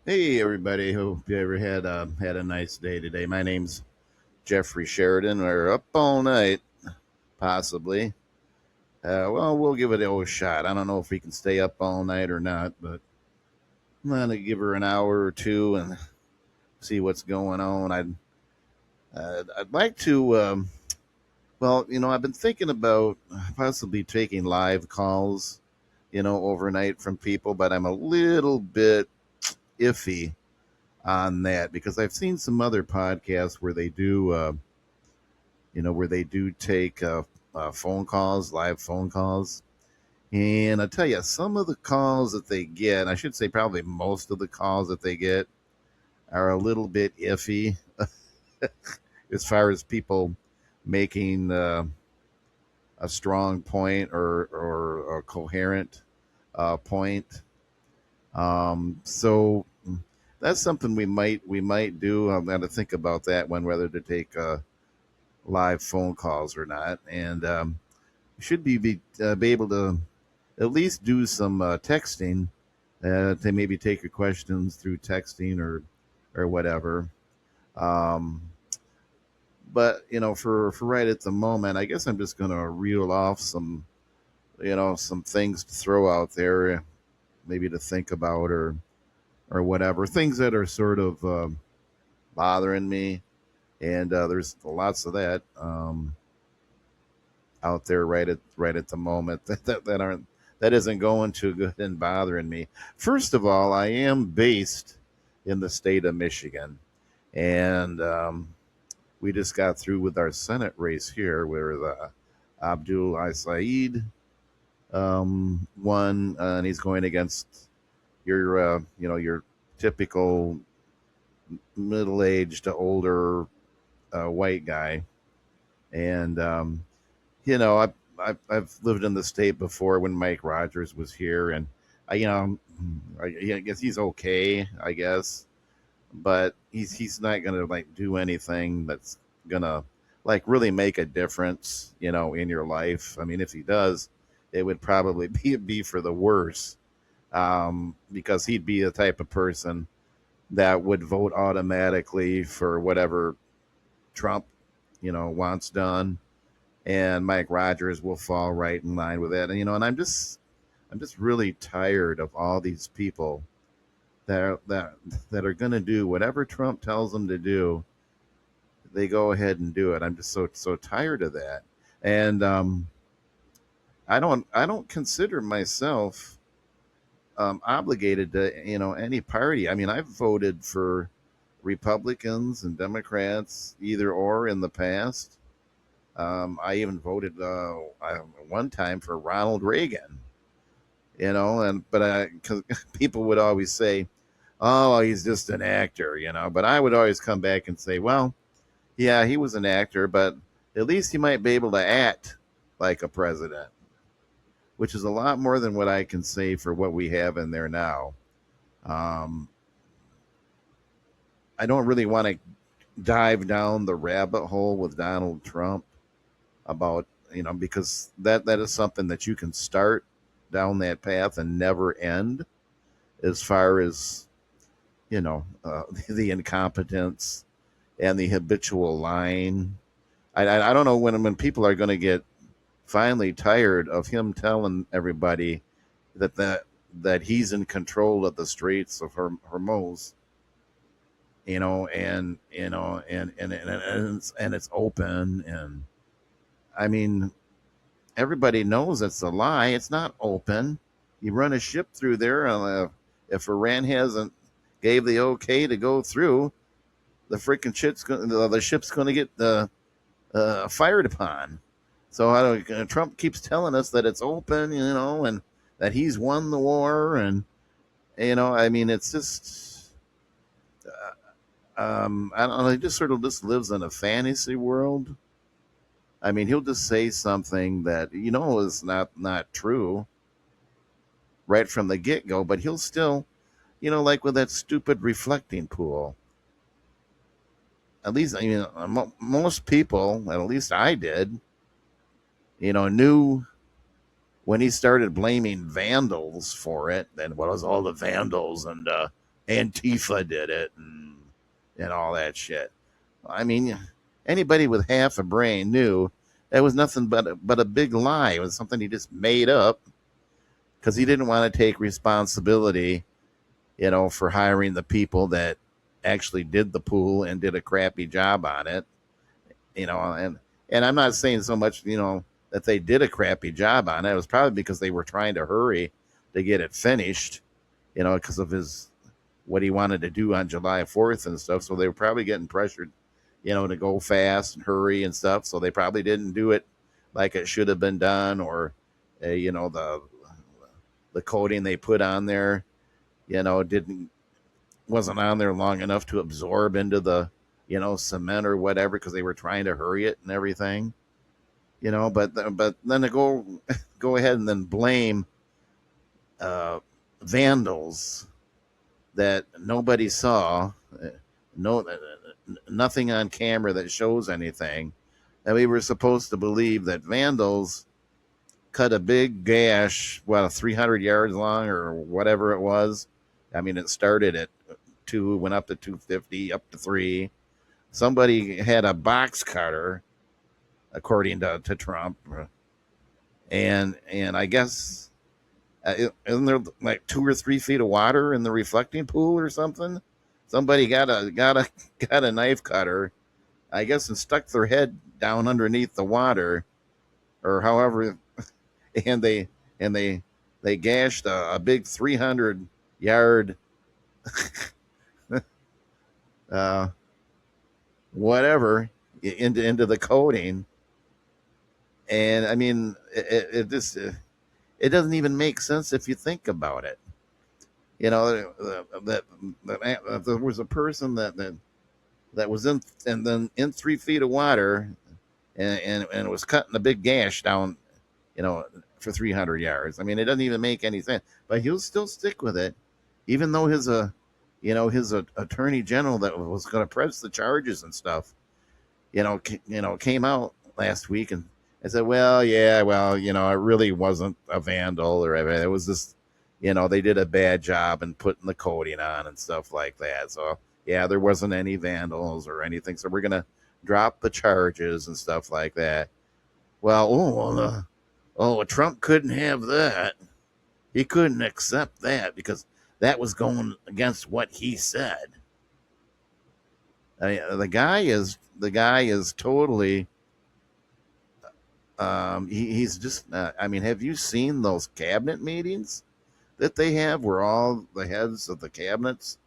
Hey everybody! Hope you ever had a nice day today. My name's Jeffrey Sheridan. We're up all night, possibly. Well, we'll give it a old shot. I don't know if we can stay up all night or not, but I'm gonna give her an hour or two and see what's going on. I'd like to. Well, I've been thinking about possibly taking live calls, overnight from people, but I'm a little bit iffy on that because I've seen some other podcasts where they do. Where they do take phone calls, live phone calls. And I tell you, some of the calls that they get, I should say probably most of the calls that they get, are a little bit iffy as far as people making a strong point or a coherent point. So that's something we might do. I'm going to think about that one, whether to take live phone calls or not. And should be able to at least do some texting to maybe take your questions through texting or whatever. Um, but for right at the moment, I guess I'm just gonna reel off some things to throw out there, maybe to think about or whatever, things that are sort of bothering me, and there's lots of that. Out there right at the moment that isn't going too good and bothering me. First of all, I am based in the state of Michigan, and we just got through with our Senate race here, where the Abdul Said won, and he's going against your typical middle-aged to older white guy, and I've lived in the state before when Mike Rogers was here, and I guess he's okay, I guess, but he's not gonna like do anything that's gonna like really make a difference, in your life. I mean, if he does, it would probably be for the worse, because he'd be the type of person that would vote automatically for whatever Trump, wants done, and Mike Rogers will fall right in line with it. And I'm just really tired of all these people that are going to do whatever Trump tells them to do. They go ahead and do it. I'm just so tired of that. And I don't consider myself obligated to any party. I mean, I've voted for Republicans and Democrats either or in the past. I even voted one time for Ronald Reagan, and cause people would always say, "Oh, he's just an actor," But I would always come back and say, "Well, yeah, he was an actor, but at least he might be able to act like a president," which is a lot more than what I can say for what we have in there now. Um, I don't really want to dive down the rabbit hole with Donald Trump about because that is something that you can start down that path and never end, as far as the incompetence and the habitual lying. I don't know when people are going to get finally tired of him telling everybody that he's in control of the streets of Hormuz, and it's open. And I mean, everybody knows it's a lie. It's not open. You run a ship through there, and if Iran hasn't gave the okay to go through, the ship's going to get fired upon. So Trump keeps telling us that it's open, and that he's won the war, and I mean, it's just I don't know. He just sort of just lives in a fantasy world. I mean, he'll just say something that is not true right from the get go, but he'll still, like with that stupid reflecting pool. At least, most people, at least I did, knew when he started blaming vandals for it. Then what was all the vandals and Antifa did it and all that shit. I mean, anybody with half a brain knew that was nothing but a big lie. It was something he just made up because he didn't want to take responsibility, for hiring the people that actually did the pool and did a crappy job on it, and I'm not saying so much, that they did a crappy job on it. It was probably because they were trying to hurry to get it finished, because of his what he wanted to do on July 4th and stuff. So they were probably getting pressured, to go fast and hurry and stuff. So they probably didn't do it like it should have been done, or the coating they put on there, didn't wasn't on there long enough to absorb into the cement or whatever because they were trying to hurry it and everything. But then to go ahead and then blame uh, vandals that nobody saw, no nothing on camera that shows anything, and we were supposed to believe that vandals cut a big gash, 300 yards long or whatever it was. I mean, it started at 2, went up to 250, up to 3. Somebody had a box cutter, according to Trump, and I guess isn't there like 2 or 3 feet of water in the reflecting pool or something? Somebody got a knife cutter, I guess, and stuck their head down underneath the water, or however, and they gashed a big 300-yard uh, whatever into the coating. And I mean, it just it doesn't even make sense if you think about it. That there was a person that was in, and then in 3 feet of water, and it was cutting a big gash down, you know, for 300 yards. I mean, it doesn't even make any sense. But he'll still stick with it, even though his attorney general that was going to press the charges and stuff, came out last week and said, well, yeah, well, it really wasn't a vandal or anything. It was just, they did a bad job in putting the coating on and stuff like that. So, yeah, there wasn't any vandals or anything. So we're going to drop the charges and stuff like that. Well, Trump couldn't have that. He couldn't accept that because that was going against what he said. I mean, the guy is totally. He's just. I mean, have you seen those cabinet meetings that they have, where all the heads of the cabinets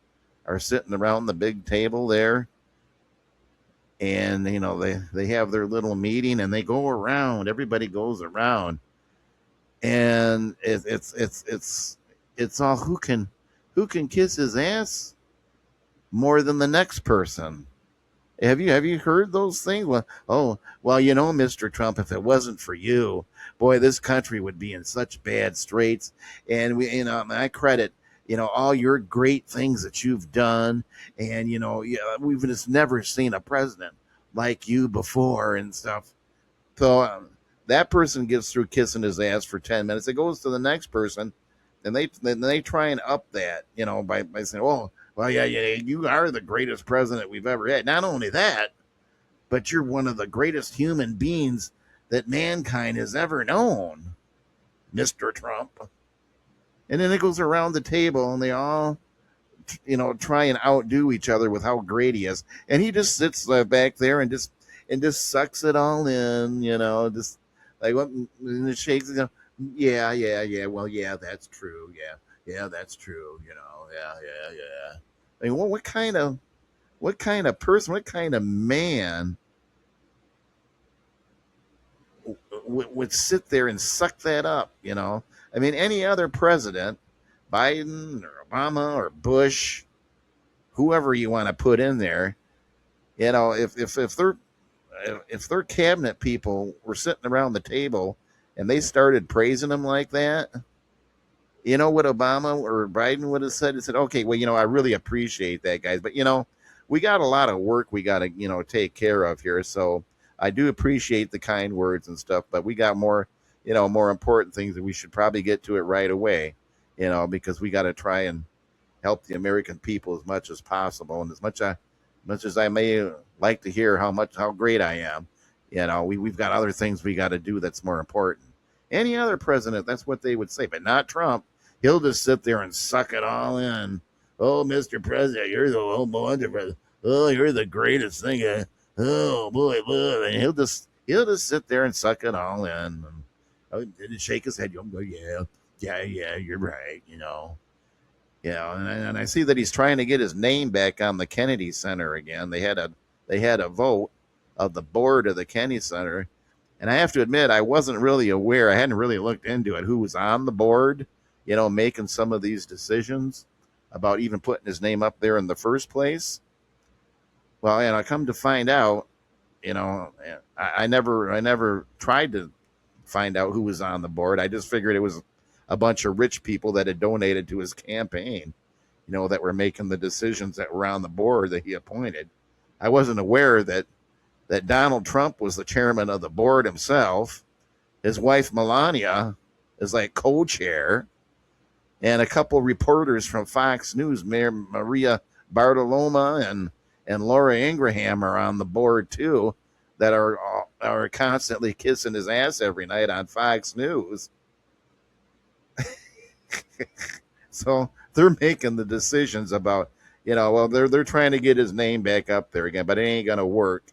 are sitting around the big table there, and they have their little meeting, and they go around. Everybody goes around, and it's all who can kiss his ass more than the next person. Have you heard those things? Well, Mr. Trump, if it wasn't for you, boy, this country would be in such bad straits. And I credit, all your great things that you've done, and yeah, we've just never seen a president like you before and stuff. So that person gets through kissing his ass for 10 minutes. It goes to the next person, and they try and up that, by saying, "Oh, well, yeah, you are the greatest president we've ever had." Not only that, but you're one of the greatest human beings that mankind has ever known, Mr. Trump. And then it goes around the table, and they all, try and outdo each other with how great he is. And he just sits back there and just sucks it all in, just like what, and it shakes. Yeah. Well, yeah, that's true. Yeah, that's true. Yeah. I mean, what kind of person, what kind of man would sit there and suck that up? I mean, any other president, Biden or Obama or Bush, whoever you want to put in there, if their cabinet people were sitting around the table and they started praising him like that, you know what Obama or Biden would have said? He said, "Okay, well, I really appreciate that, guys, but we got a lot of work we got to take care of here. So I do appreciate the kind words and stuff, but we got more important things that we should probably get to it right away, because we got to try and help the American people as much as possible. And much as I may like to hear how great I am, we've got other things we got to do that's more important. Any other president, that's what they would say, but not Trump. He'll just sit there and suck it all in. Oh, Mr. President, you're the wonderful president. Oh, you're the greatest thing. Oh boy, boy. And he'll just sit there and suck it all in, and shake his head. You'll go, yeah, yeah, you're right. And I see that he's trying to get his name back on the Kennedy Center again. They had a vote of the board of the Kennedy Center, and I have to admit I wasn't really aware. I hadn't really looked into it who was on the board, making some of these decisions about even putting his name up there in the first place. Well, and I come to find out, you know, I never tried to find out who was on the board. I just figured it was a bunch of rich people that had donated to his campaign, that were making the decisions that were on the board that he appointed. I wasn't aware that Donald Trump was the chairman of the board himself. His wife Melania is like co-chair, and a couple reporters from Fox News, Maria Bartoloma and Laura Ingraham, are on the board too, that are constantly kissing his ass every night on Fox News. So they're making the decisions about, well, they're trying to get his name back up there again, but it ain't gonna work,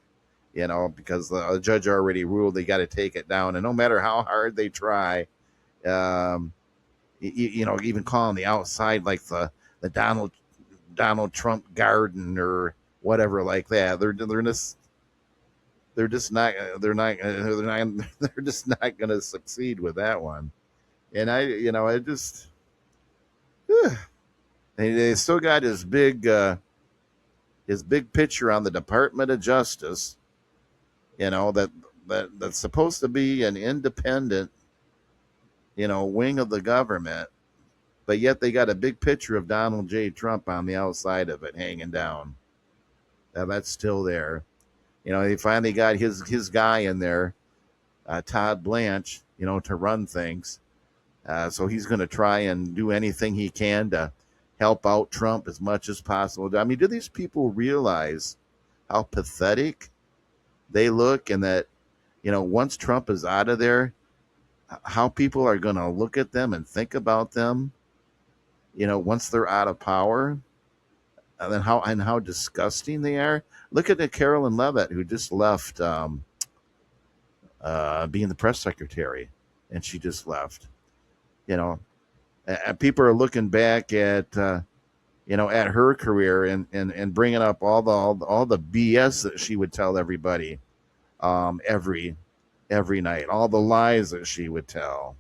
because the judge already ruled they got to take it down, and no matter how hard they try, um, even calling the outside like the Donald Trump garden or whatever like that, they're just not going to succeed with that one. And I just they still got his big picture on the Department of Justice, that's supposed to be an independent, wing of the government, but yet they got a big picture of Donald J. Trump on the outside of it hanging down. Now that's still there. They finally got his guy in there, Todd Blanche, to run things. So he's going to try and do anything he can to help out Trump as much as possible. I mean, do these people realize how pathetic they look, and that, once Trump is out of there, how people are going to look at them and think about them, once they're out of power, and then how disgusting they are. Look at the Carolyn Levitt, who just left, being the press secretary, and she just left. And people are looking back at her career, and bringing up all the BS that she would tell everybody, every night, all the lies that she would tell,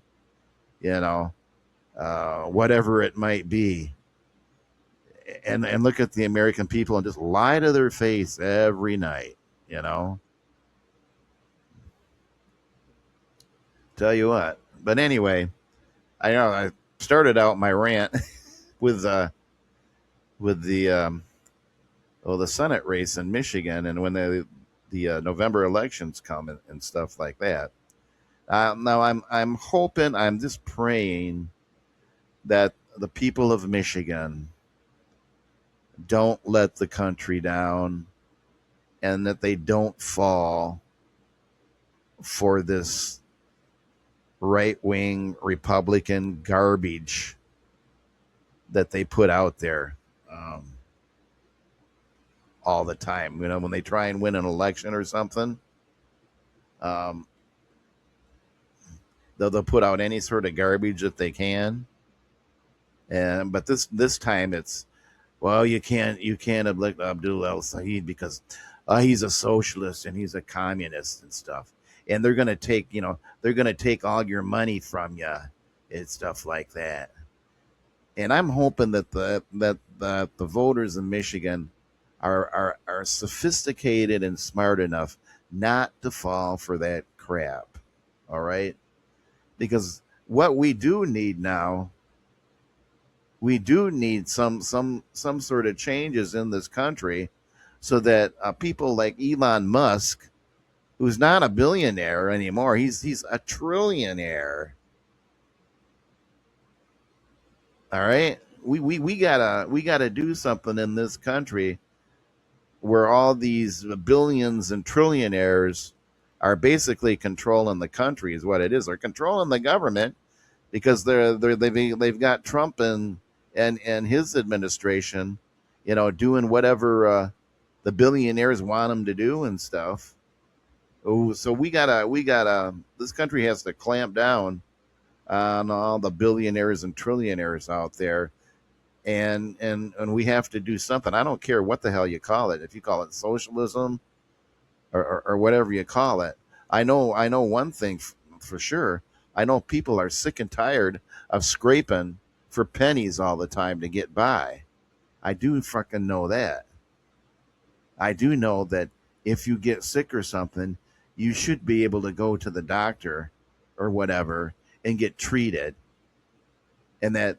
whatever it might be. And look at the American people and just lie to their face every night, you know. Tell you what. But anyway, I know I started out my rant with the Senate race in Michigan, and when the November elections come, and stuff like that. Now I'm hoping, I'm just praying that the people of Michigan don't let the country down, and that they don't fall for this right wing Republican garbage that they put out there, all the time. When they try and win an election or something, um, they'll put out any sort of garbage that they can. And but this time it's, well, you can't elect Abdul El Saeed because he's a socialist and he's a communist and stuff. And they're gonna take all your money from you and stuff like that. And I'm hoping that the voters in Michigan are sophisticated and smart enough not to fall for that crap. All right, because what we do need now, we do need some sort of changes in this country, so that people like Elon Musk, who's not a billionaire anymore, he's a trillionaire. All right, we gotta do something in this country where all these billions and trillionaires are basically controlling the country is what it is. They're controlling the government because they've got Trump and his administration, doing whatever the billionaires want them to do and stuff. Oh, so we gotta this country has to clamp down on all the billionaires and trillionaires out there, and we have to do something. I don't care what the hell you call it. If you call it socialism or whatever you call it, I know one thing for sure. I know people are sick and tired of scraping for pennies all the time to get by. I do fucking know that. I do know that if you get sick or something, you should be able to go to the doctor or whatever and get treated, and that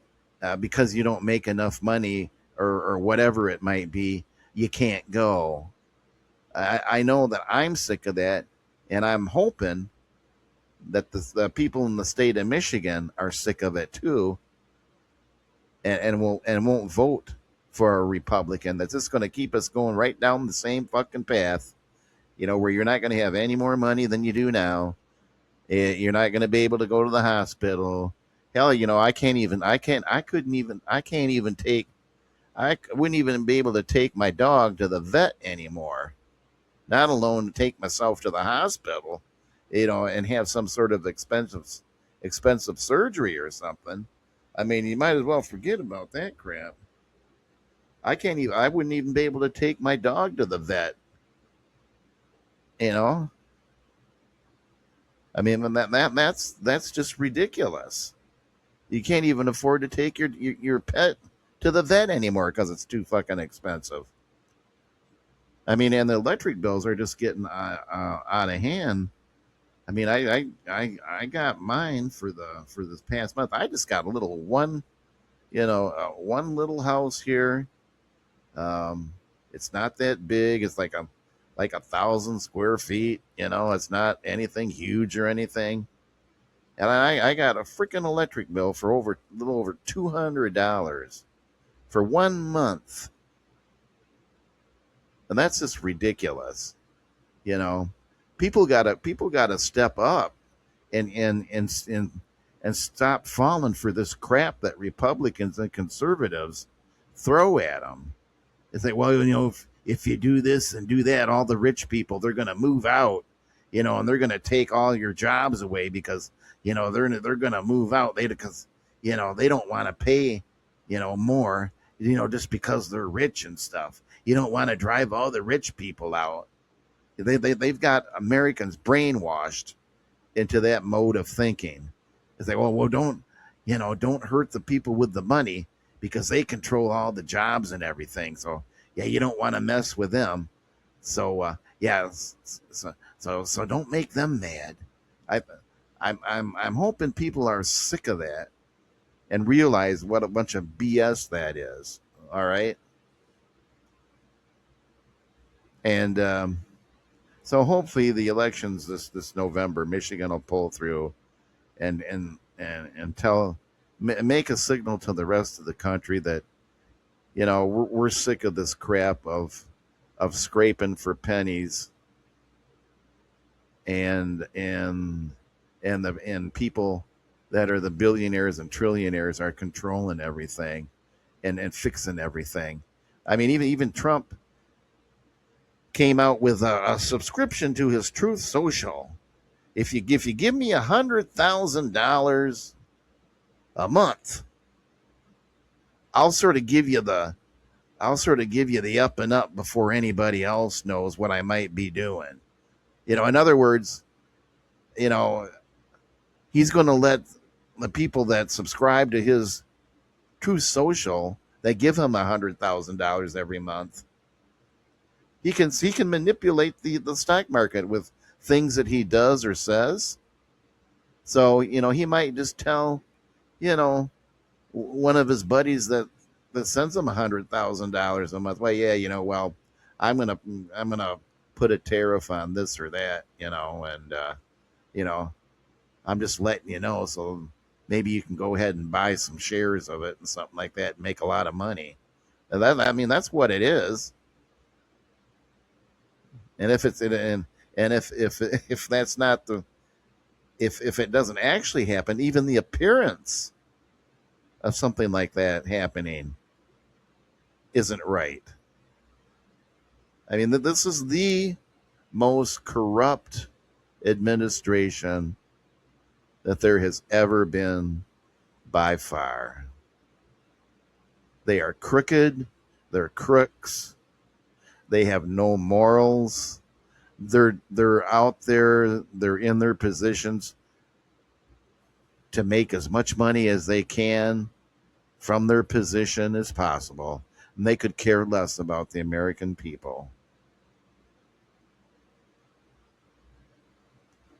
because you don't make enough money or whatever it might be, you can't go. I know that I'm sick of that, and I'm hoping that the people in the state of Michigan are sick of it too, and won't vote for a Republican that's just going to keep us going right down the same fucking path. Where you're not going to have any more money than you do now. You're not going to be able to go to the hospital. Hell, I can't even take, I wouldn't even be able to take my dog to the vet anymore. Not alone to take myself to the hospital, and have some sort of expensive surgery or something. I mean, you might as well forget about that crap. I wouldn't even be able to take my dog to the vet, you know? I mean, that's just ridiculous. You can't even afford to take your pet to the vet anymore because it's too fucking expensive. I mean, and the electric bills are just getting out of hand. I mean, I got mine for this past month. I just got a little one little house here. It's not that big. It's like 1,000 square feet. It's not anything huge or anything. And I got a freaking electric bill for a little over $200 for 1 month, and that's just ridiculous. You know, people gotta step up and stop falling for this crap that Republicans and conservatives throw at them. It's like, well, if you do this and do that, all the rich people, they're going to move out, and they're going to take all your jobs away because they're going to move out. Because they don't want to pay more, just because they're rich and stuff. You don't want to drive all the rich people out. They've got Americans brainwashed into that mode of thinking. It's like, well, don't hurt the people with the money because they control all the jobs and everything. So yeah, you don't want to mess with them. So yeah, so don't make them mad. I I'm hoping people are sick of that and realize what a bunch of BS that is. All right, and so hopefully the elections this November, Michigan will pull through and make a signal to the rest of the country that we're sick of this crap of scraping for pennies and people that are the billionaires and trillionaires are controlling everything and fixing everything. I mean, even Trump came out with a subscription to his Truth Social. If you give me $100,000 a month, I'll sort of give you the up and up before anybody else knows what I might be doing. In other words, you know, he's going to let the people that subscribe to his Truth Social that give him $100,000 every month. He can manipulate the stock market with things that he does or says. So he might just tell you know one of his buddies that sends him $100,000 a month. Well, yeah, well, I'm gonna I'm gonna put a tariff on this or that, and you know I'm just letting you know. So maybe you can go ahead and buy some shares of it and something like that and make a lot of money. And that, I mean, that's what it is. And if it's and if that's not the if it doesn't actually happen, even the appearance of something like that happening isn't right. I mean, this is the most corrupt administration that there has ever been by far. They are crooked, they're crooks, they have no morals. They're out there, they're in their positions to make as much money as they can from their position as possible. And they could care less about the American people.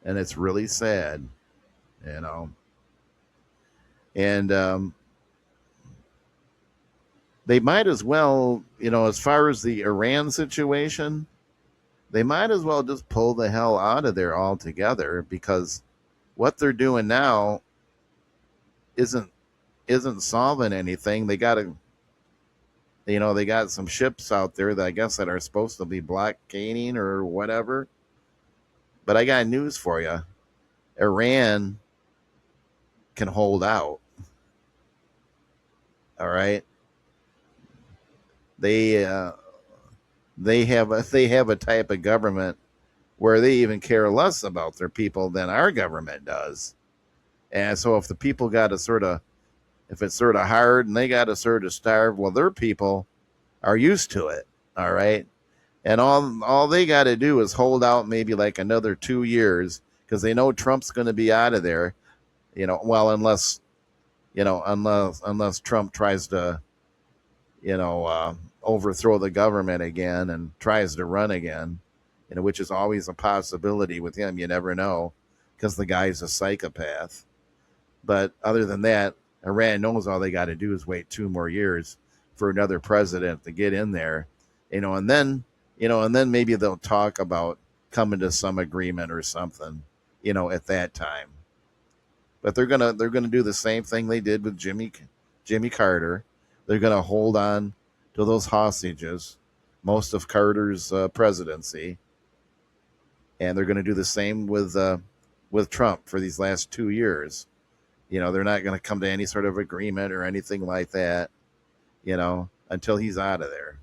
And it's really sad, you know. And they might as well, as far as the Iran situation, they might as well just pull the hell out of there altogether, because what they're doing now isn't solving anything. They got to, they got some ships out there that I guess that are supposed to be blockading or whatever. But I got news for you. Iran can hold out. All right. They they have a type of government where they even care less about their people than our government does. And so if the people got to if it's sort of hard and they got to sort of starve, well, their people are used to it. All right. And all they got to do is hold out maybe like another 2 years, because they know Trump's going to be out of there. Well, unless Trump tries to, overthrow the government again and tries to run again, which is always a possibility with him. You never know, because the guy's a psychopath. But other than that, Iran knows all they got to do is wait 2 more years for another president to get in there, and then maybe they'll talk about coming to some agreement or something, at that time. But they're gonna do the same thing they did with Jimmy Carter. They're gonna hold on to those hostages most of Carter's presidency, and they're gonna do the same with Trump for these last 2 years. They're not going to come to any sort of agreement or anything like that, until he's out of there.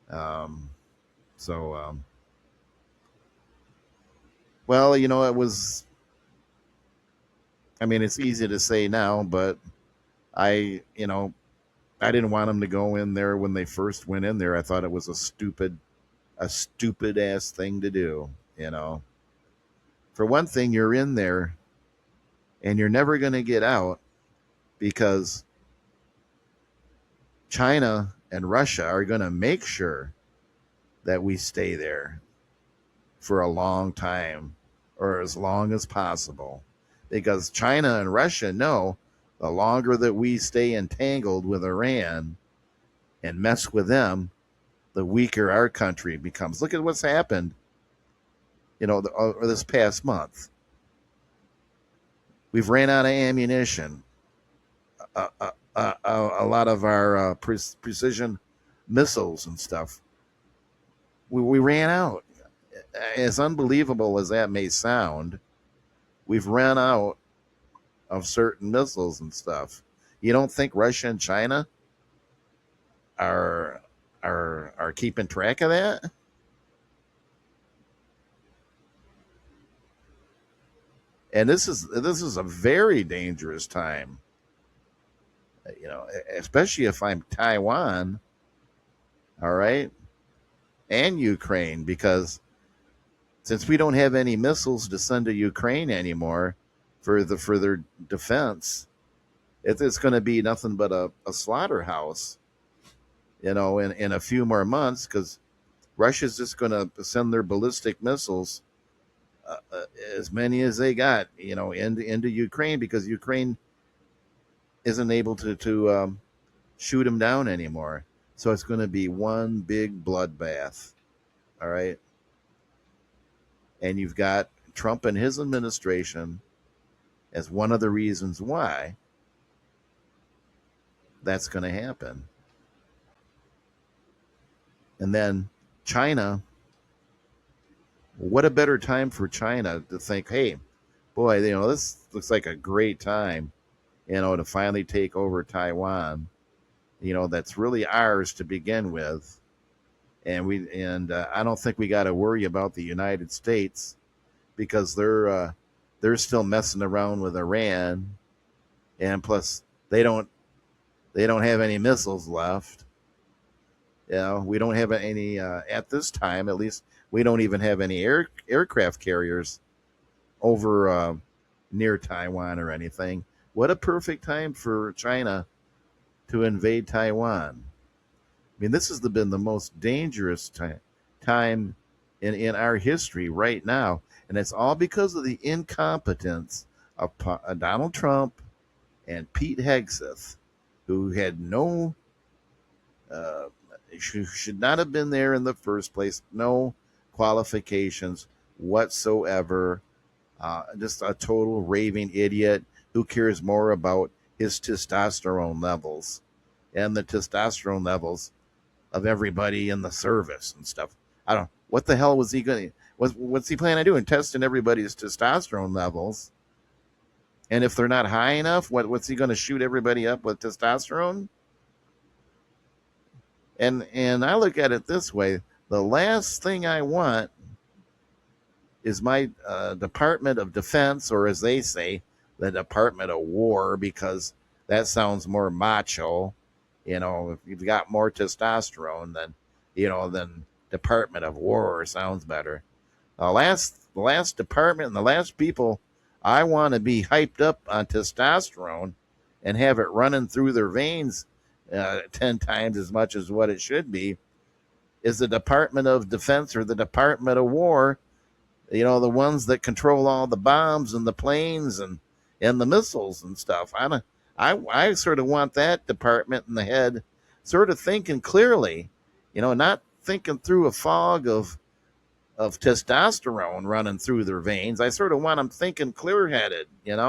Um, so, well, it was, I mean, it's easy to say now, but I didn't want them to go in there when they first went in there. I thought it was a stupid ass thing to do. For one thing, you're in there and you're never going to get out, because China and Russia are going to make sure that we stay there for a long time, or as long as possible, because China and Russia know the longer that we stay entangled with Iran and mess with them, the weaker our country becomes. Look at what's happened, this past month. We've ran out of ammunition. A lot of our precision missiles and stuff, we ran out. As unbelievable as that may sound, we've ran out of certain missiles and stuff. You don't think Russia and China are keeping track of that? And this is a very dangerous time, especially if I'm Taiwan, all right, and Ukraine, because since we don't have any missiles to send to Ukraine anymore for their defense, it's going to be nothing but a slaughterhouse, in a few more months, because Russia's just going to send their ballistic missiles, as many as they got, into Ukraine, because Ukraine isn't able to shoot them down anymore. So it's going to be one big bloodbath. All right. And you've got Trump and his administration as one of the reasons why that's going to happen. And then China, what a better time for China to think, hey, boy, this looks like a great time, to finally take over Taiwan, that's really ours to begin with. And I don't think we got to worry about the United States because they're still messing around with Iran, and plus they don't have any missiles left. We don't have any at this time. At least we don't even have any aircraft carriers over near Taiwan or anything. What a perfect time for China to invade Taiwan. I mean, this has been the most dangerous time in our history right now. And it's all because of the incompetence of Donald Trump and Pete Hegseth, who had no, uh, should not have been there in the first place, no qualifications whatsoever. Just a total raving idiot who cares more about his testosterone levels and the testosterone levels of everybody in the service and stuff. I don't. What the hell was he going? What's he planning on doing? Testing everybody's testosterone levels, and if they're not high enough, what's he going to shoot everybody up with testosterone? And I look at it this way: the last thing I want is my Department of Defense, or as they say, the Department of War, because that sounds more macho. If you've got more testosterone, then Department of War sounds better. The last department and the last people I want to be hyped up on testosterone and have it running through their veins 10 times as much as what it should be is the Department of Defense or the Department of War, the ones that control all the bombs and the planes and the missiles and stuff. I sort of want that department in the head, sort of thinking clearly, not thinking through a fog of testosterone running through their veins. I sort of want them thinking clear headed. And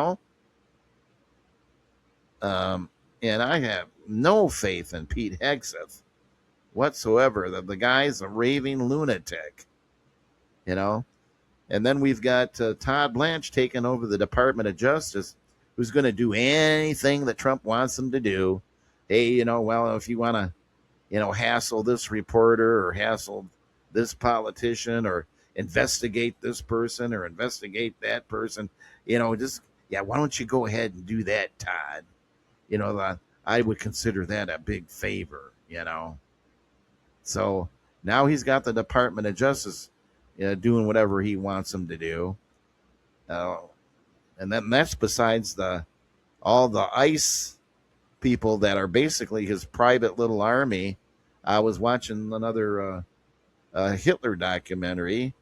I have no faith in Pete Hegseth whatsoever. The guy's a raving lunatic, you know. And then we've got Todd Blanche taking over the Department of Justice, who's going to do anything that Trump wants him to do. Hey, well, if you want to, hassle this reporter or hassle this politician or investigate this person or investigate that person, why don't you go ahead and do that, Todd? I would consider that a big favor. So now he's got the Department of Justice doing whatever he wants him to do. And then that's besides all the ICE people that are basically his private little army. I was watching another Hitler documentary,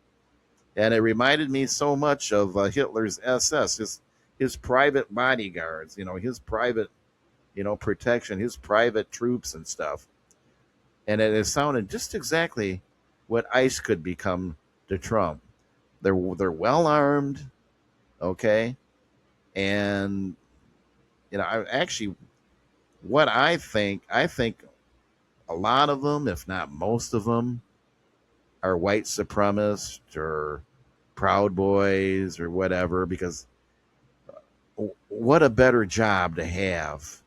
and it reminded me so much of Hitler's SS, his private bodyguards, his private, protection, his private troops and stuff. And it has sounded just exactly what ICE could become to Trump. They're well armed, okay, and I actually, what I think a lot of them, if not most of them, are white supremacists or Proud Boys or whatever. Because what a better job to have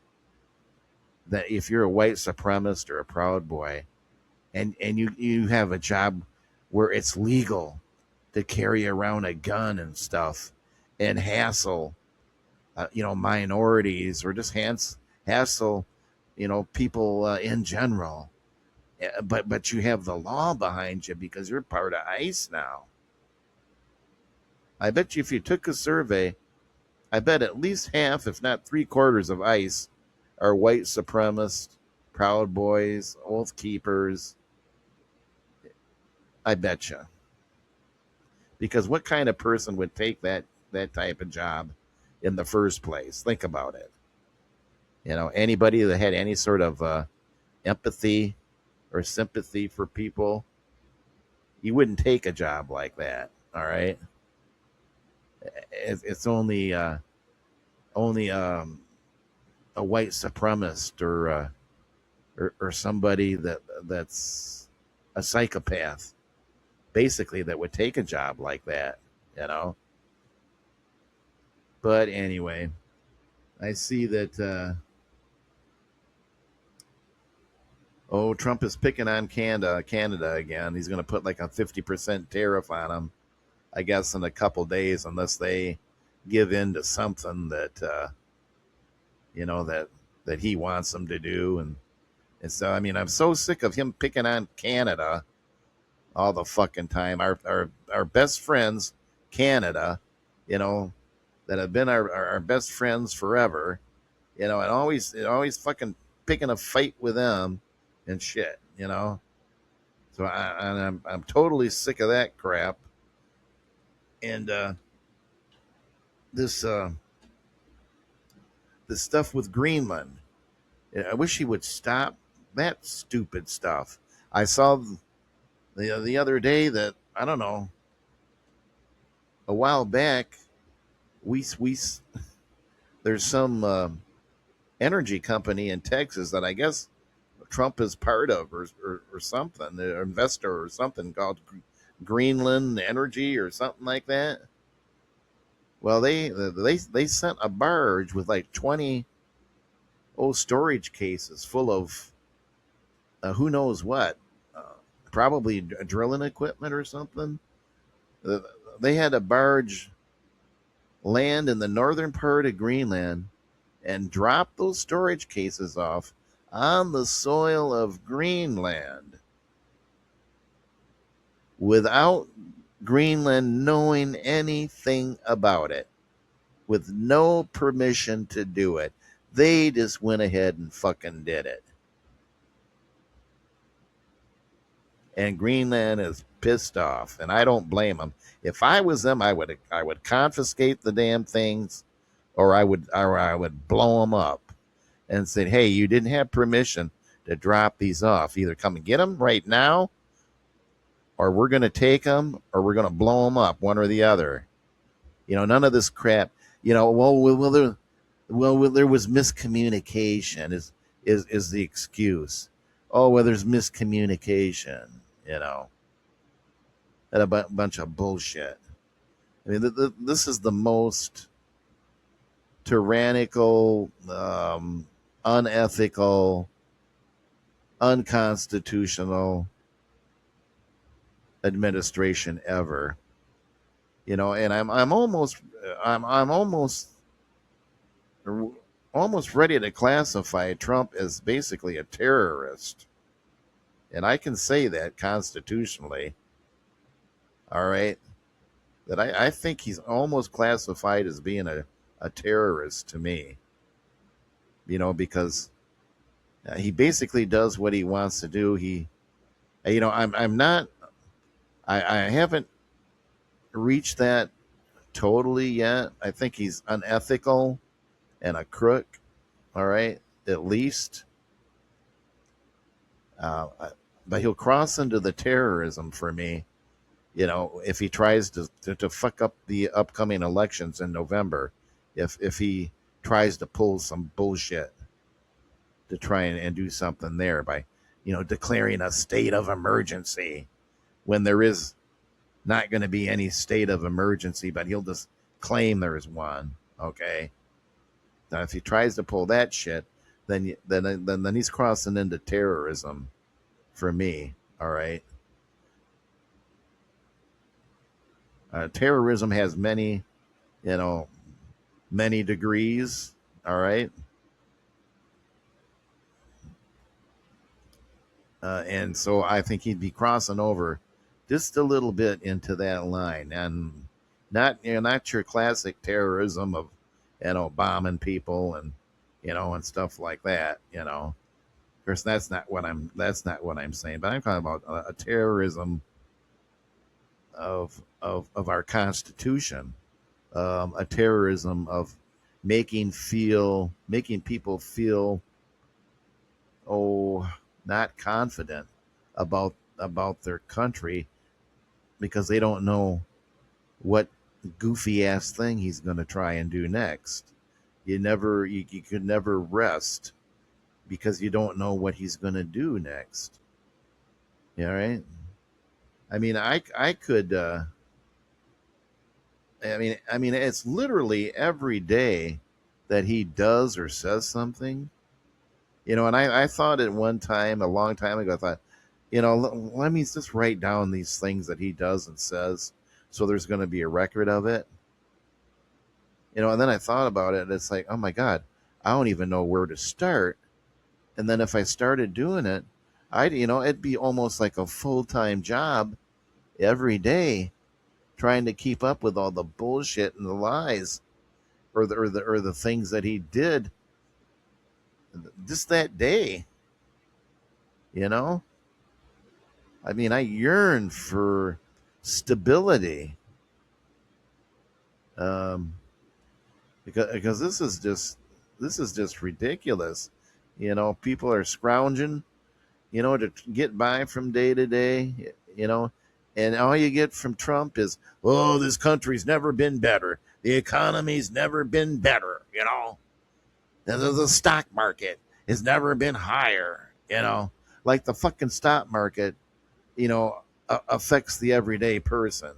that if you're a white supremacist or a Proud Boy, and you have a job where it's legal to carry around a gun and stuff and hassle minorities, or just hassle people in general. But you have the law behind you because you're part of ICE now. I bet you if you took a survey, I bet at least half, if not 3/4 of ICE are white supremacists, Proud Boys, Oath Keepers. I bet you. Because what kind of person would take that type of job in the first place? Think about it. Anybody that had any sort of empathy or sympathy for people, you wouldn't take a job like that. All right. It's only only a white supremacist or somebody that's a psychopath, basically, that would take a job like that, you know. But anyway, I see that Trump is picking on Canada again. He's going to put like a 50% tariff on them, I guess, in a couple days, unless they give in to something that you know that he wants them to do. And so, I mean, I'm so sick of him picking on Canada all the fucking time. Our best friends, Canada, you know, that have been our best friends forever, you know, and always fucking picking a fight with them and shit, you know. So I'm totally sick of that crap. And this this stuff with Greenland, I wish he would stop that stupid stuff. I saw the other day that, I don't know, a while back, we there's some energy company in Texas that I guess Trump is part of, or something, an investor or something, called Greenland Energy or something like that. Well, they sent a barge with like 20 old storage cases full of who knows what, uh, probably drilling equipment or something. Uh, they had a barge land in the northern part of Greenland and drop those storage cases off on the soil of Greenland without Greenland knowing anything about it, with no permission to do it. They just went ahead and fucking did it. And Greenland is pissed off, and I don't blame them. If I was them, I would confiscate the damn things, or I would blow them up and say, "Hey, you didn't have permission to drop these off. Either come and get them right now, or we're going to take them, or we're going to blow them up, one or the other." You know, none of this crap. You know, there was miscommunication. Is the excuse? Oh, well, there's miscommunication. You know, and a bunch of bullshit. I mean, this is the most tyrannical, unethical, unconstitutional administration ever. You know, and I'm almost ready to classify Trump as basically a terrorist, and I can say that constitutionally. All right, that I think he's almost classified as being a terrorist to me. You know, because he basically does what he wants to do. You know, I'm not, I haven't reached that totally yet. I think he's unethical and a crook. All right, at least, uh, but he'll cross into the terrorism for me. You know, if he tries to fuck up the upcoming elections in November, if he tries to pull some bullshit to try and do something there by, you know, declaring a state of emergency when there is not going to be any state of emergency, but he'll just claim there is one. Okay. Now, if he tries to pull that shit, then he's crossing into terrorism for me. All right. Terrorism has many, you know, many degrees. All right. And so I think he'd be crossing over just a little bit into that line, and not your classic terrorism of, you know, bombing people and, you know, and stuff like that. You know, of course that's not what I'm saying. But I'm talking about a terrorism of our Constitution, a terrorism of making people feel, oh, not confident about their country because they don't know what goofy ass thing he's going to try and do next. You could never rest because you don't know what he's going to do next. Yeah, right. I mean, I could. I mean, it's literally every day that he does or says something. And I thought at one time, a long time ago, I thought, let me just write down these things that he does and says, so there's going to be a record of it. And then I thought about it, and it's like, oh my god, I don't even know where to start. And then if I started doing it, it'd be almost like a full time job every day, trying to keep up with all the bullshit and the lies, or the things that he did just that day. You know, I mean, I yearn for stability, um, because this is just ridiculous. People are scrounging, to get by from day to day, and all you get from Trump is, oh, this country's never been better. The economy's never been better. The stock market has never been higher. Like the fucking stock market, affects the everyday person.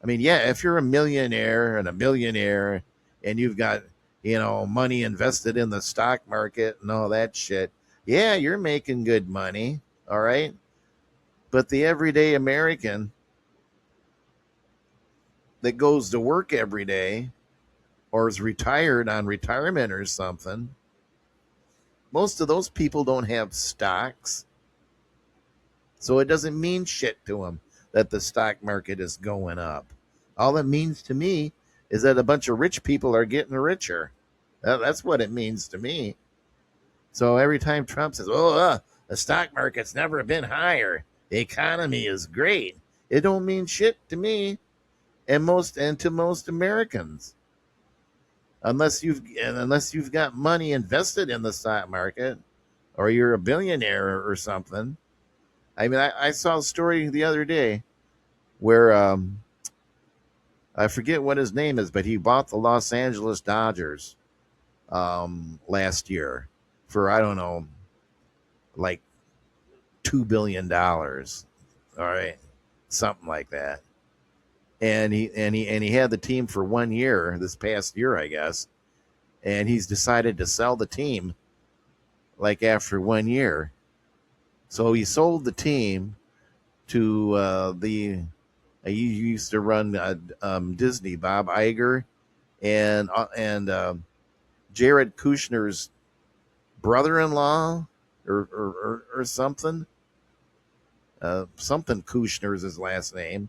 I mean, yeah, if you're a millionaire and a billionaire and you've got, money invested in the stock market and all that shit, yeah, you're making good money. All right. But the everyday American that goes to work every day or is retired on retirement or something, most of those people don't have stocks. So it doesn't mean shit to them that the stock market is going up. All it means to me is that a bunch of rich people are getting richer. That's what it means to me. So every time Trump says, "Oh, the stock market's never been higher. The economy is great," it don't mean shit to me and to most Americans, unless you've got money invested in the stock market or you're a billionaire or something. I mean, I saw a story the other day where I forget what his name is, but he bought the Los Angeles Dodgers last year for, I don't know, like $2 billion. All right, something like that. And he had the team for 1 year, this past year, I guess. And he's decided to sell the team like after 1 year. So he sold the team to the he used to run Disney, Bob Iger, and Jared Kushner's brother-in-law, or something. Something Kushner is his last name.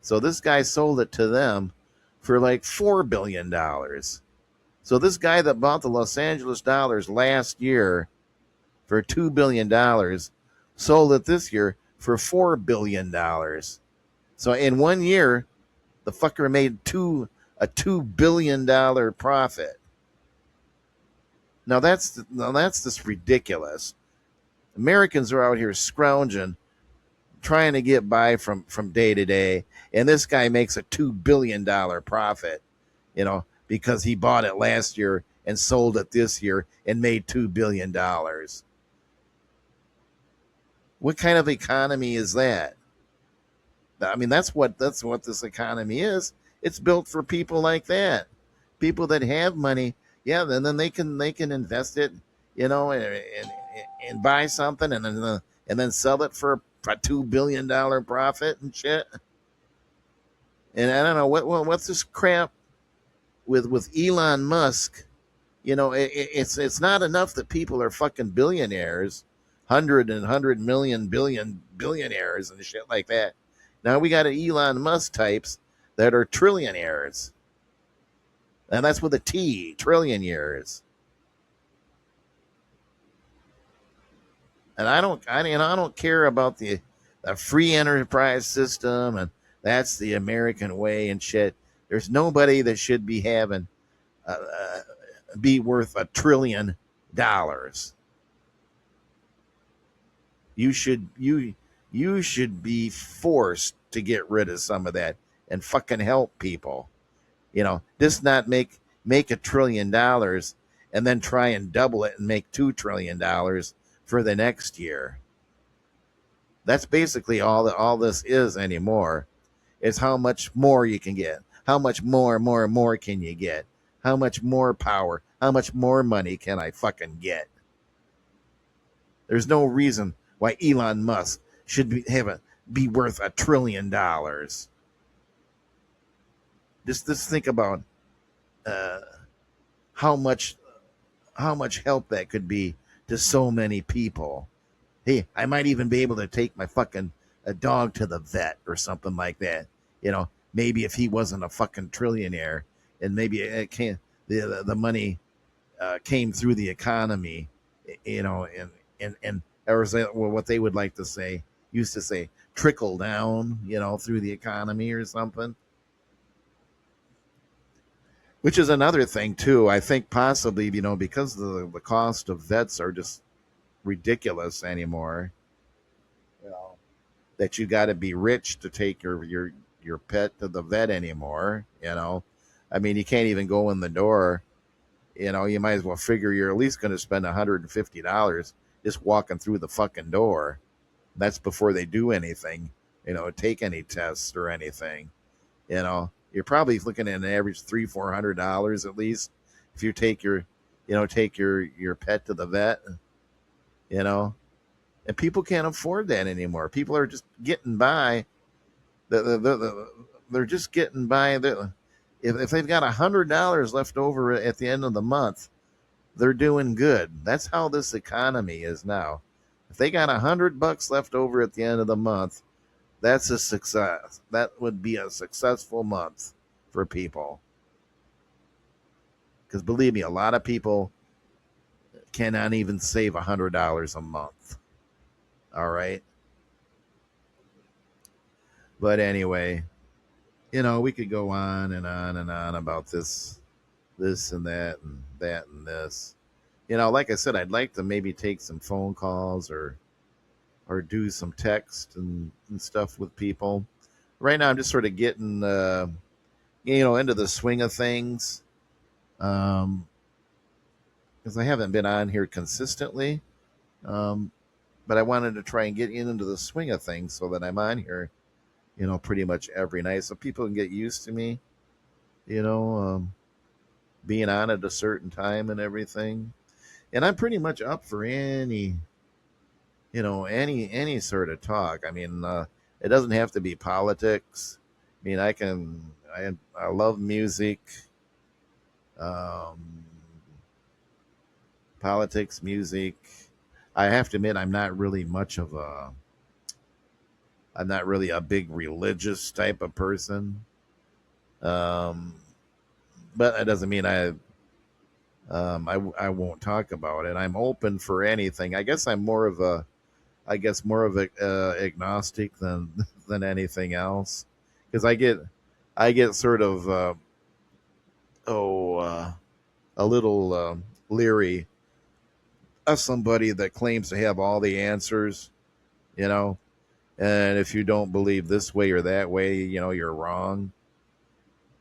So this guy sold it to them for like $4 billion. So this guy that bought the Los Angeles Dodgers last year for $2 billion sold it this year for $4 billion. So in 1 year, the fucker made a $2 billion profit. Now that's just ridiculous. Americans are out here scrounging, trying to get by from day to day, and this guy makes a $2 billion profit, because he bought it last year and sold it this year and made $2 billion. What kind of economy is that? I mean, that's what this economy is. It's built for people like that, people that have money. Yeah, then they can invest it, and buy something, and then sell it for a $2 billion profit and shit. And I don't know what's this crap with Elon Musk. It's not enough that people are fucking billionaires, 100 million billion billionaires and shit like that. Now we got Elon Musk types that are trillionaires, and that's with a T, trillion years. And I don't care about the free enterprise system, and that's the American way and shit. There's nobody that should be having be worth $1 trillion. You should be forced to get rid of some of that and fucking help people. Just not make make $1 trillion and then try and double it and make $2 trillion for the next year. That's basically all this is anymore. Is how much more you can get. How much more can you get? How much more power? How much more money can I fucking get? There's no reason why Elon Musk should be worth $1 trillion. Just think about uh, how much how much help that could be to so many people. Hey, I might even be able to take my fucking a dog to the vet or something like that. Maybe if he wasn't a fucking trillionaire, and maybe it can the money came through the economy, and or what they would like to say used to say trickle down, through the economy or something. Which is another thing too. I think possibly, because the cost of vets are just ridiculous anymore. You know, that you got to be rich to take your pet to the vet anymore. I mean, you can't even go in the door. You might as well figure you're at least going to spend $150 just walking through the fucking door. That's before they do anything, take any tests or anything. You're probably looking at an average $300-400 at least if you take your pet to the vet. You know, and people can't afford that anymore. People are just getting by. They're just getting by. If they've got $100 left over at the end of the month, they're doing good. That's how this economy is now. If they got $100 left over at the end of the month, that's a success. That would be a successful month for people. Because believe me, a lot of people cannot even save $100 a month. All right. But anyway, we could go on and on and on about this and that and that and this. Like I said, I'd like to maybe take some phone calls or do some text and stuff with people. Right now, I'm just sort of getting into the swing of things, because I haven't been on here consistently. Um, but I wanted to try and get into the swing of things so that I'm on here, pretty much every night, so people can get used to me, you know, um, being on at a certain time and everything. And I'm pretty much up for any sort of talk. I mean, it doesn't have to be politics. I mean, I love music, um, politics, music. I have to admit, I'm not really a big religious type of person. Um, but that doesn't mean I won't talk about it. I'm open for anything. I guess more of a agnostic than than anything else, because I get sort of oh a little leery of somebody that claims to have all the answers, you know. And if you don't believe this way or that way, you're wrong,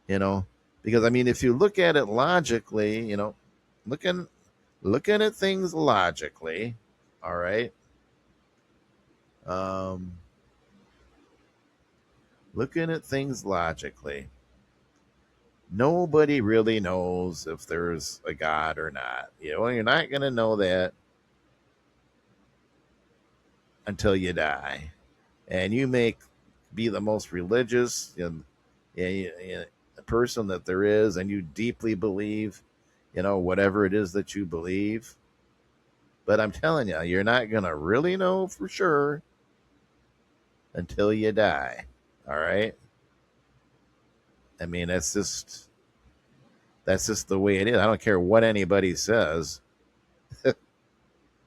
you know. Because I mean, if you look at it logically, looking looking at things logically, all right. Um, Looking at things logically, nobody really knows if there's a God or not. You're not going to know that until you die. And you may be the most religious person that there is, and you deeply believe, whatever it is that you believe. But I'm telling you, you're not going to really know for sure until you die. All right. I mean, that's just the way it is. I don't care what anybody says.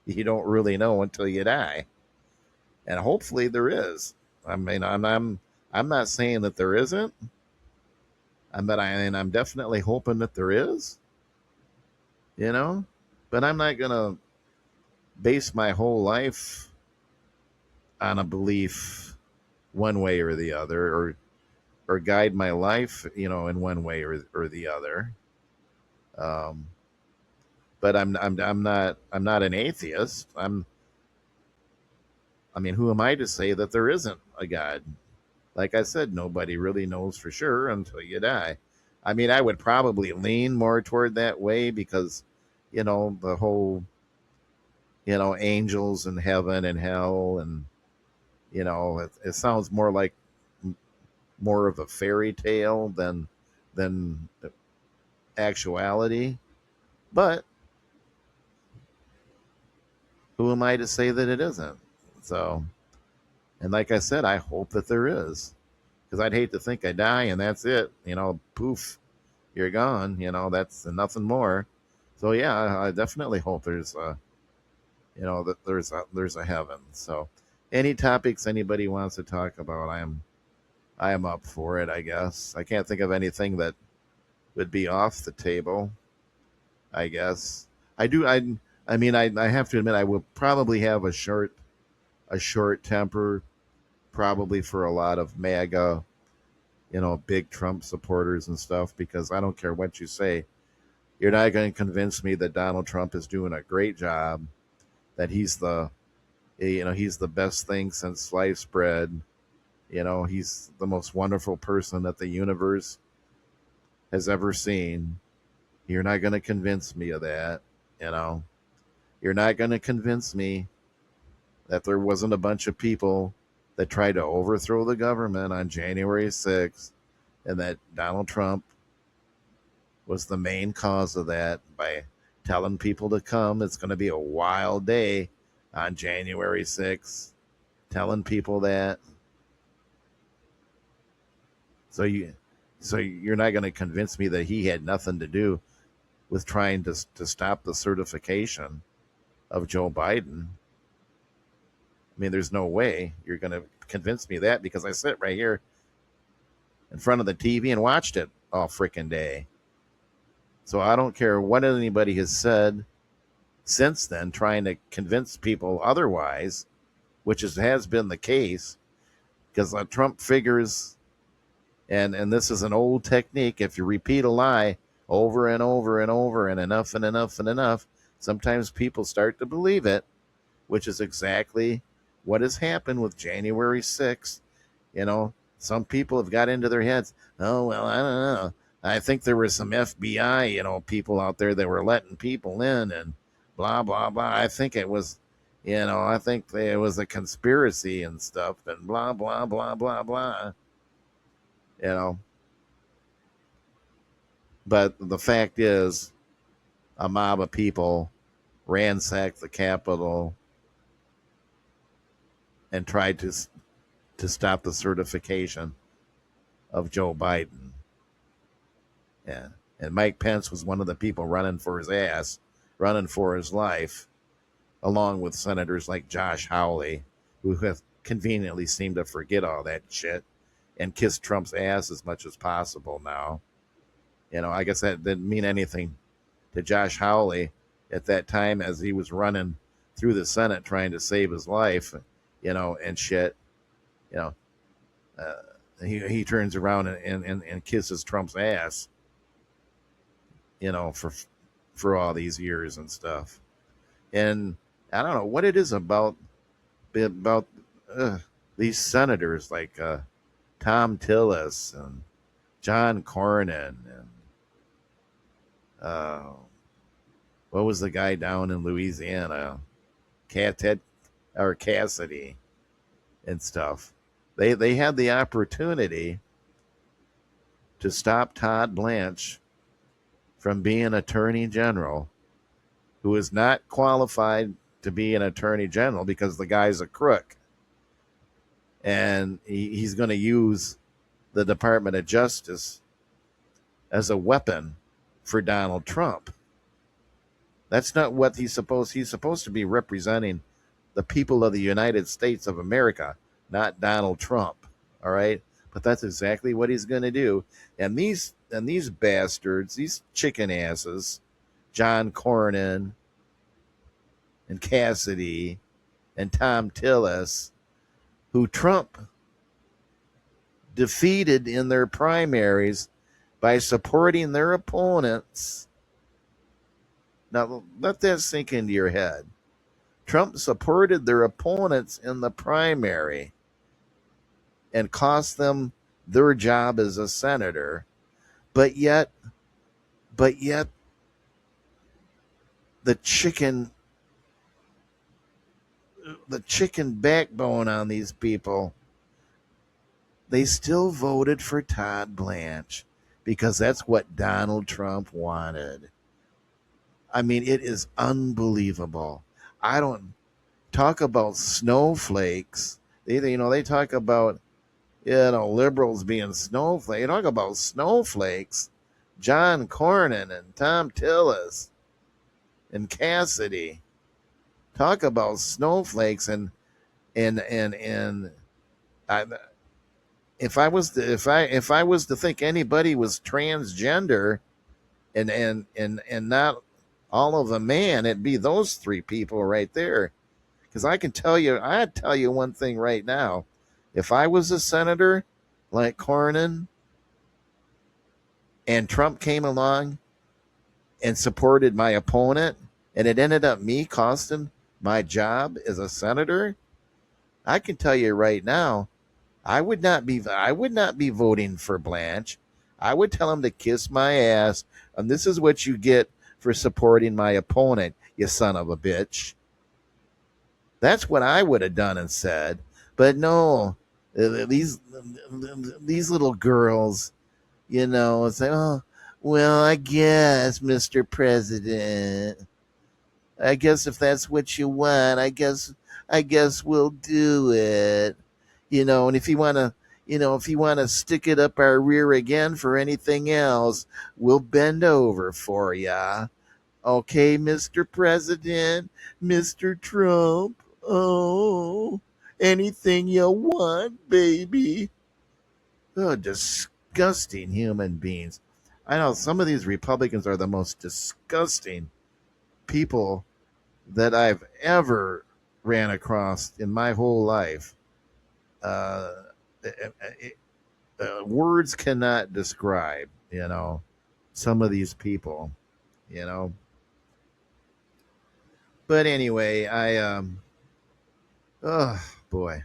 You don't really know until you die. And hopefully there is. I mean, I'm not saying that there isn't. I'm definitely hoping that there is, you know, but I'm not going to base my whole life on a belief one way or the other, or guide my life, in one way or the other. Um, but I'm not an atheist. I mean, who am I to say that there isn't a God? Like I said, nobody really knows for sure until you die. I mean, I would probably lean more toward that way because, the whole, angels in heaven and hell, and it sounds more like more of a fairy tale than actuality. But who am I to say that it isn't? So, and like I said, I hope that there is, because I'd hate to think I die and that's it. Poof, you're gone. That's nothing more. So yeah, I definitely hope that there's a heaven. So, any topics anybody wants to talk about, I am up for it. I guess I can't think of anything that would be off the table. I guess I do. I mean, I have to admit, I will probably have a short temper, probably for a lot of MAGA, big Trump supporters and stuff, because I don't care what you say. You're not going to convince me that Donald Trump is doing a great job, that he's the best thing since sliced bread. He's the most wonderful person that the universe has ever seen. You're not going to convince me of that. You know, you're not going to convince me that there wasn't a bunch of people that tried to overthrow the government on January 6th, and that Donald Trump was the main cause of that by telling people to come. It's going to be a wild day on January 6th, telling people that. So you're not going to convince me that he had nothing to do with trying to stop the certification of Joe Biden. I mean, there's no way you're going to convince me of that, because I sit right here in front of the TV and watched it all freaking day. So I don't care what anybody has said since then, trying to convince people otherwise, which has been the case, because Trump figures, and this is an old technique. If you repeat a lie over and over and over and enough and enough and enough, sometimes people start to believe it, which is exactly what has happened with January 6th. Some people have got into their heads, oh, well, I don't know. I think there was some FBI, people out there that were letting people in and blah, blah, blah. I think it was a conspiracy and stuff and blah, blah, blah, blah, blah. You know, but the fact is, a mob of people ransacked the Capitol and tried to stop the certification of Joe Biden. Yeah. And Mike Pence was one of the people running for his ass, running for his life, along with senators like Josh Hawley, who have conveniently seemed to forget all that shit and kiss Trump's ass as much as possible now. I guess that didn't mean anything to Josh Hawley at that time, as he was running through the Senate trying to save his life, and shit. You know, he turns around and kisses Trump's ass, for all these years and stuff. And I don't know what it is about these senators like Tom Tillis and John Cornyn and what was the guy down in Louisiana, Ted or Cassidy and stuff. They had the opportunity to stop Todd Blanche from being attorney general, who is not qualified to be an attorney general because the guy's a crook. And he's going to use the Department of Justice as a weapon for Donald Trump. That's not what he's supposed to be representing the people of the United States of America, not Donald Trump. All right? But that's exactly what he's going to do. And these bastards, these chicken asses, John Cornyn and Cassidy and Tom Tillis, who Trump defeated in their primaries by supporting their opponents Now, let that sink into your head. Trump supported their opponents in the primary and cost them their job as a senator, but yet, but yet, the chicken, the chicken backbone on these people, they still voted for Todd Blanche because that's what Donald Trump wanted. I mean, it is unbelievable. I don't talk about snowflakes. They talk about liberals being snowflakes. They talk about snowflakes. John Cornyn and Tom Tillis and Cassidy talk about snowflakes and I, if I was to think anybody was transgender and not all of a man, it'd be those three people right there. Because I'd tell you one thing right now. If I was a senator like Cornyn and Trump came along and supported my opponent, and it ended up me costing my job as a senator, I can tell you right now, I would not be voting for Blanche. I would tell him to kiss my ass, and this is what you get for supporting my opponent, you son of a bitch. That's what I would have done and said. But no, these little girls, say, "Oh, well, I guess, Mr. President. I guess if that's what you want, I guess we'll do it." And if you want to stick it up our rear again for anything else, we'll bend over for ya. Okay, Mr. President, Mr. Trump. Oh, anything you want, baby. Oh, disgusting human beings. I know some of these Republicans are the most disgusting people that I've ever ran across in my whole life. Uh, Words cannot describe, some of these people, you know. But anyway, oh boy,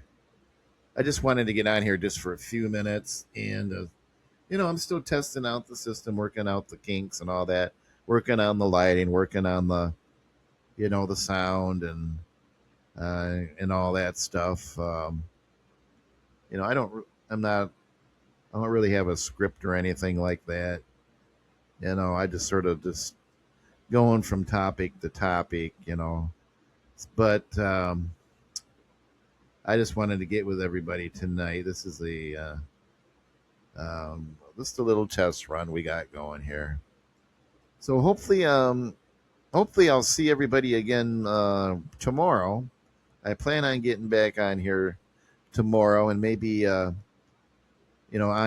I just wanted to get on here just for a few minutes, and I'm still testing out the system, working out the kinks and all that, working on the lighting, working on the sound and all that stuff. I don't, I'm not, I don't really have a script or anything like that. I just sort of just going from topic to topic. But I just wanted to get with everybody tonight. This is just a little test run we got going here. So hopefully I'll see everybody again tomorrow. I plan on getting back on here tomorrow and maybe on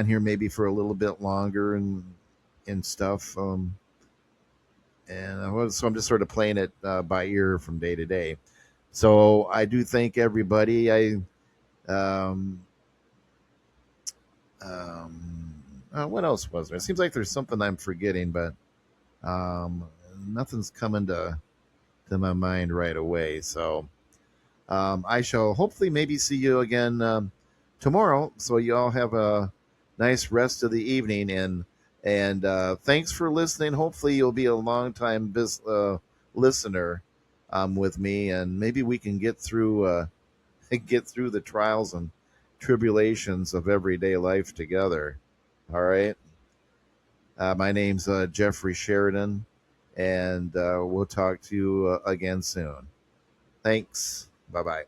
here maybe for a little bit longer and stuff. So I'm just sort of playing it by ear from day to day. So I do thank everybody. Um, what else was there? It seems like there's something I'm forgetting, but um, nothing's coming to my mind right away. So I shall hopefully maybe see you again tomorrow. So you all have a nice rest of the evening, and thanks for listening. Hopefully you'll be a long time listener with me, and maybe we can get through get through the trials and tribulations of everyday life together. All right. My name's Jeffrey Sheridan, and we'll talk to you again soon. Thanks. Bye bye.